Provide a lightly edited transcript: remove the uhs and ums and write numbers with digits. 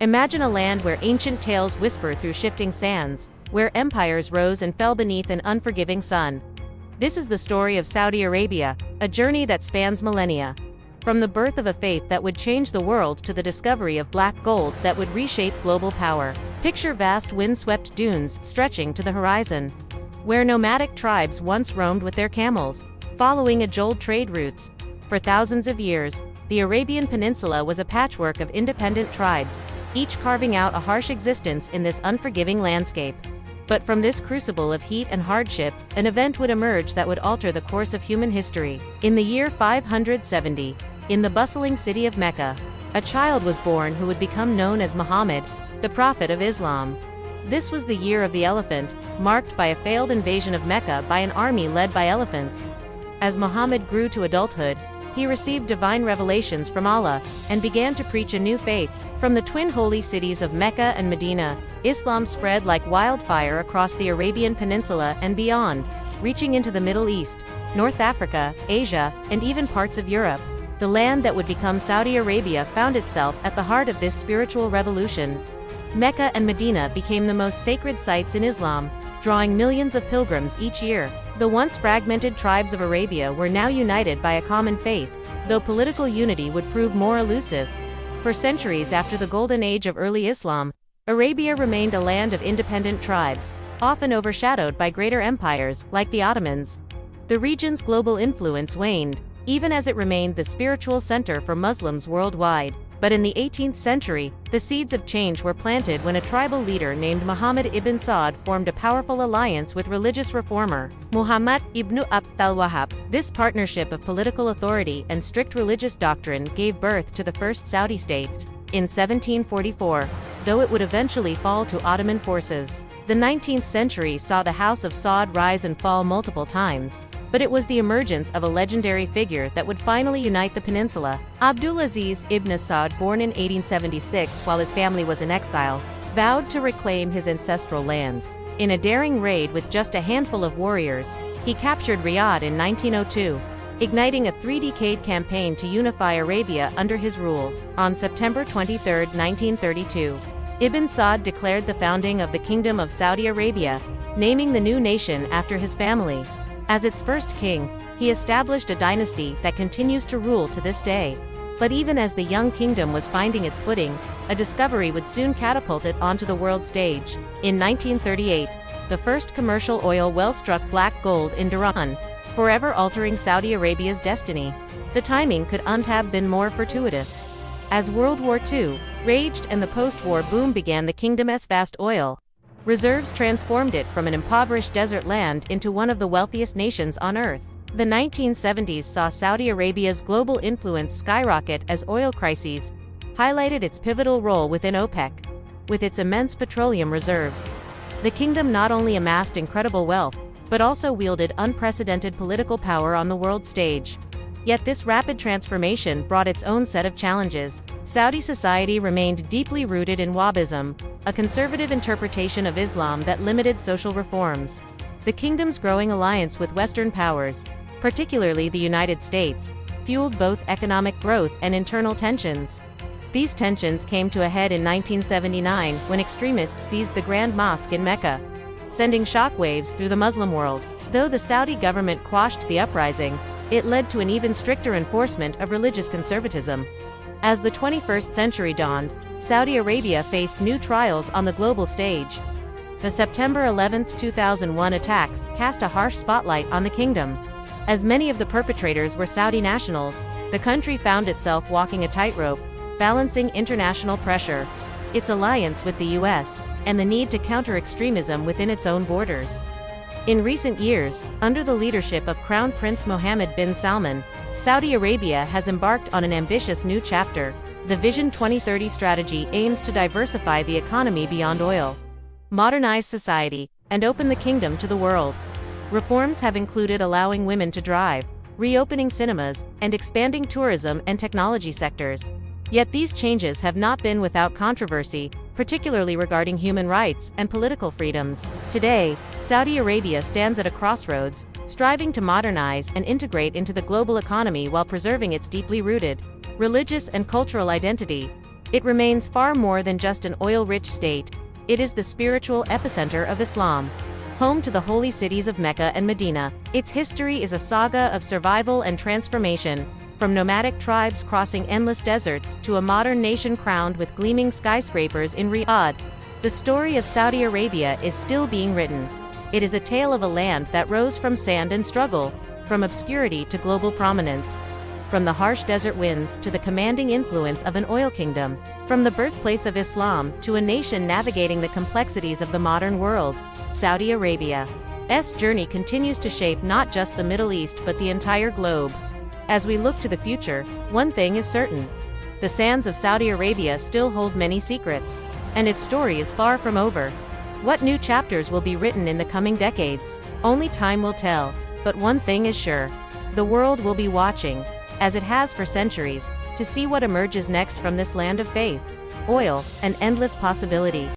Imagine a land where ancient tales whisper through shifting sands, where empires rose and fell beneath an unforgiving sun. This is the story of Saudi Arabia, a journey that spans millennia. From the birth of a faith that would change the world to the discovery of black gold that would reshape global power. Picture vast wind-swept dunes stretching to the horizon, where nomadic tribes once roamed with their camels, following age-old trade routes. For thousands of years, the Arabian Peninsula was a patchwork of independent tribes, each carving out a harsh existence in this unforgiving landscape. But from this crucible of heat and hardship, an event would emerge that would alter the course of human history. In the year 570, in the bustling city of Mecca, a child was born who would become known as Muhammad, the prophet of Islam. This was the year of the elephant, marked by a failed invasion of Mecca by an army led by elephants. As Muhammad grew to adulthood, he received divine revelations from Allah, and began to preach a new faith. From the twin holy cities of Mecca and Medina, Islam spread like wildfire across the Arabian Peninsula and beyond, reaching into the Middle East, North Africa, Asia, and even parts of Europe. The land that would become Saudi Arabia found itself at the heart of this spiritual revolution. Mecca and Medina became the most sacred sites in Islam, drawing millions of pilgrims each year. The once fragmented tribes of Arabia were now united by a common faith, though political unity would prove more elusive. For centuries after the golden age of early Islam, Arabia remained a land of independent tribes, often overshadowed by greater empires like the Ottomans. The region's global influence waned, even as it remained the spiritual center for Muslims worldwide. But in the 18th century, the seeds of change were planted when a tribal leader named Muhammad ibn Saud formed a powerful alliance with religious reformer Muhammad ibn Abd al-Wahhab. This partnership of political authority and strict religious doctrine gave birth to the first Saudi state in 1744, though it would eventually fall to Ottoman forces. The 19th century saw the House of Saud rise and fall multiple times, but it was the emergence of a legendary figure that would finally unite the peninsula. Abdulaziz ibn Saud, born in 1876 while his family was in exile, vowed to reclaim his ancestral lands. In a daring raid with just a handful of warriors, he captured Riyadh in 1902, igniting a three-decade campaign to unify Arabia under his rule. On September 23, 1932, Ibn Saud declared the founding of the Kingdom of Saudi Arabia, naming the new nation after his family. As its first king, he established a dynasty that continues to rule to this day. But even as the young kingdom was finding its footing, a discovery would soon catapult it onto the world stage. In 1938, the first commercial oil well struck black gold in Dhahran, forever altering Saudi Arabia's destiny. The timing couldn't have been more fortuitous. As World War II raged and the post-war boom began, the kingdom's vast oil reserves transformed it from an impoverished desert land into one of the wealthiest nations on earth. The 1970s saw Saudi Arabia's global influence skyrocket as oil crises highlighted its pivotal role within OPEC. With its immense petroleum reserves, the kingdom not only amassed incredible wealth, but also wielded unprecedented political power on the world stage. Yet this rapid transformation brought its own set of challenges. Saudi society remained deeply rooted in Wahhabism, a conservative interpretation of Islam that limited social reforms. The kingdom's growing alliance with Western powers, particularly the United States, fueled both economic growth and internal tensions. These tensions came to a head in 1979 when extremists seized the Grand Mosque in Mecca, sending shockwaves through the Muslim world. Though the Saudi government quashed the uprising, it led to an even stricter enforcement of religious conservatism. As the 21st century dawned, Saudi Arabia faced new trials on the global stage. The September 11, 2001 attacks cast a harsh spotlight on the kingdom. As many of the perpetrators were Saudi nationals, the country found itself walking a tightrope, balancing international pressure, its alliance with the US, and the need to counter extremism within its own borders. In recent years, under the leadership of Crown Prince Mohammed bin Salman, Saudi Arabia has embarked on an ambitious new chapter. The Vision 2030 strategy aims to diversify the economy beyond oil, modernize society, and open the kingdom to the world. Reforms have included allowing women to drive, reopening cinemas, and expanding tourism and technology sectors. Yet these changes have not been without controversy, particularly regarding human rights and political freedoms. Today, Saudi Arabia stands at a crossroads, striving to modernize and integrate into the global economy while preserving its deeply rooted religious and cultural identity. It remains far more than just an oil-rich state. It is the spiritual epicenter of Islam. Home to the holy cities of Mecca and Medina, its history is a saga of survival and transformation, from nomadic tribes crossing endless deserts to a modern nation crowned with gleaming skyscrapers in Riyadh. The story of Saudi Arabia is still being written. It is a tale of a land that rose from sand and struggle, from obscurity to global prominence. From the harsh desert winds to the commanding influence of an oil kingdom, from the birthplace of Islam to a nation navigating the complexities of the modern world, Saudi Arabia's journey continues to shape not just the Middle East but the entire globe. As we look to the future, one thing is certain. The sands of Saudi Arabia still hold many secrets, and its story is far from over. What new chapters will be written in the coming decades? Only time will tell, but one thing is sure. The world will be watching, as it has for centuries, to see what emerges next from this land of faith, oil, and endless possibility.